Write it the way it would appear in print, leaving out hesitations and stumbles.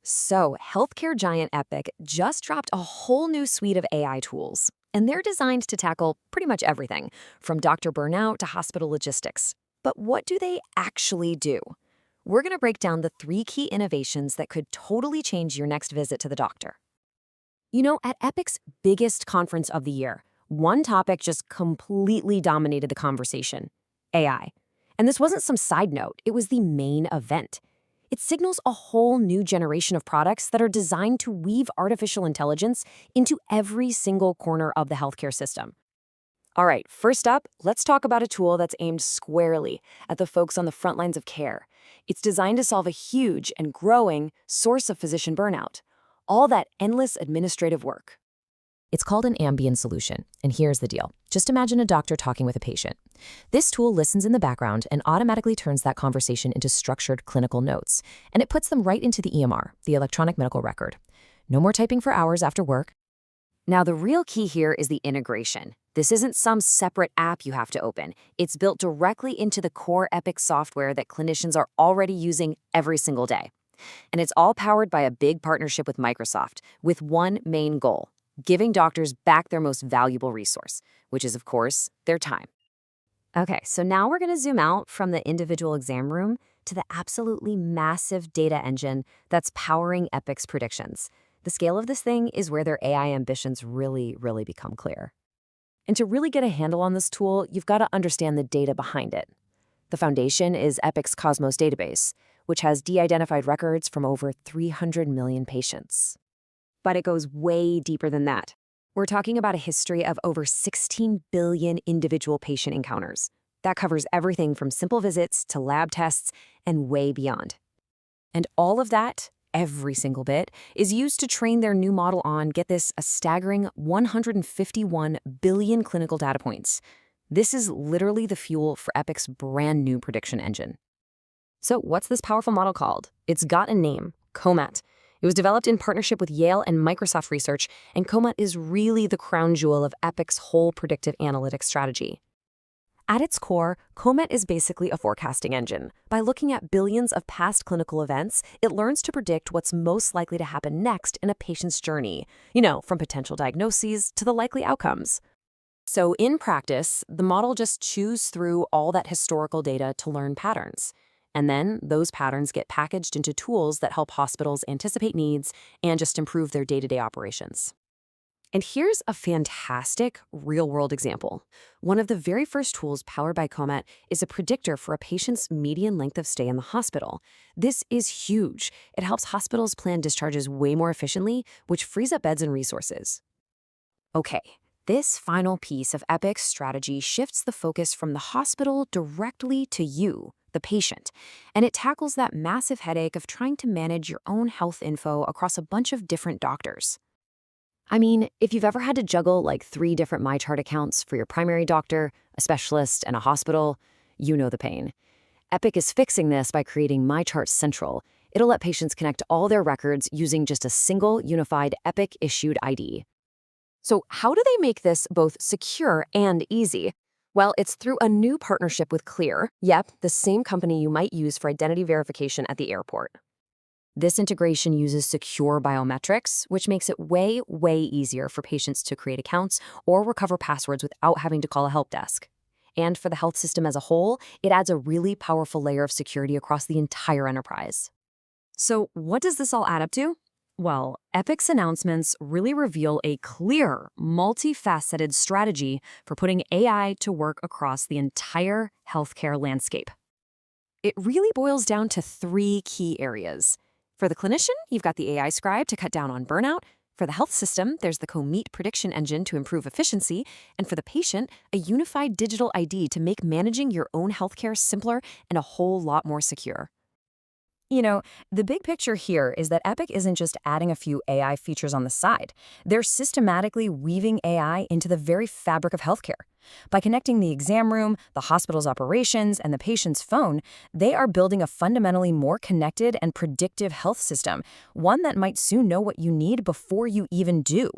So, healthcare giant Epic just dropped a whole new suite of AI tools, and they're designed to tackle pretty much everything, from doctor burnout to hospital logistics. But what do they actually do? We're going to break down the three key innovations that could totally change your next visit to the doctor. At Epic's biggest conference of the year, one topic just completely dominated the conversation: AI. And this wasn't some side note, it was the main event. It signals a whole new generation of products that are designed to weave artificial intelligence into every single corner of the healthcare system. All right, first up, let's talk about a tool that's aimed squarely at the folks on the front lines of care. It's designed to solve a huge and growing source of physician burnout, all that endless administrative work. It's called an ambient solution, and here's the deal. Just imagine a doctor talking with a patient. This tool listens in the background and automatically turns that conversation into structured clinical notes, and it puts them right into the EMR, the electronic medical record. No more typing for hours after work. Now, the real key here is the integration. This isn't some separate app you have to open. It's built directly into the core Epic software that clinicians are already using every single day. And it's all powered by a big partnership with Microsoft, with one main goal: giving doctors back their most valuable resource, which is, of course, their time. Okay, so now we're going to zoom out from the individual exam room to the absolutely massive data engine that's powering Epic's predictions. The scale of this thing is where their AI ambitions really become clear. And to really get a handle on this tool, you've got to understand the data behind it. The foundation is Epic's Cosmos database, which has de-identified records from over 300 million patients. But it goes way deeper than that. We're talking about a history of over 16 billion individual patient encounters. That covers everything from simple visits to lab tests and way beyond. And all of that, every single bit, is used to train their new model on, get this, a staggering 151 billion clinical data points. This is literally the fuel for Epic's brand new prediction engine. So what's this powerful model called? It's got a name: COMAT. It was developed in partnership with Yale and Microsoft Research, and COMAT is really the crown jewel of Epic's whole predictive analytics strategy. At its core, COMAT is basically a forecasting engine. By looking at billions of past clinical events, it learns to predict what's most likely to happen next in a patient's journey, from potential diagnoses to the likely outcomes. So in practice, the model just chews through all that historical data to learn patterns. And then those patterns get packaged into tools that help hospitals anticipate needs and just improve their day-to-day operations. And here's a fantastic real-world example. One of the very first tools powered by COMAT is a predictor for a patient's median length of stay in the hospital. This is huge. It helps hospitals plan discharges way more efficiently, which frees up beds and resources. Okay, this final piece of Epic's strategy shifts the focus from the hospital directly to you, the patient, and it tackles that massive headache of trying to manage your own health info across a bunch of different doctors. I mean, if you've ever had to juggle like 3 different MyChart accounts for your primary doctor, a specialist, and a hospital, you know the pain. Epic is fixing this by creating MyChart Central. It'll let patients connect all their records using just a single unified Epic-issued ID. So how do they make this both secure and easy? Well, it's through a new partnership with Clear. Yep, the same company you might use for identity verification at the airport. This integration uses secure biometrics, which makes it way easier for patients to create accounts or recover passwords without having to call a help desk. And for the health system as a whole, it adds a really powerful layer of security across the entire enterprise. So what does this all add up to? Well, Epic's announcements really reveal a clear, multifaceted strategy for putting AI to work across the entire healthcare landscape. It really boils down to 3 key areas. For the clinician, you've got the AI scribe to cut down on burnout. For the health system, there's the COMET prediction engine to improve efficiency. And for the patient, a unified digital ID to make managing your own healthcare simpler and a whole lot more secure. The big picture here is that Epic isn't just adding a few AI features on the side. They're systematically weaving AI into the very fabric of healthcare. By connecting the exam room, the hospital's operations, and the patient's phone, they are building a fundamentally more connected and predictive health system, one that might soon know what you need before you even do.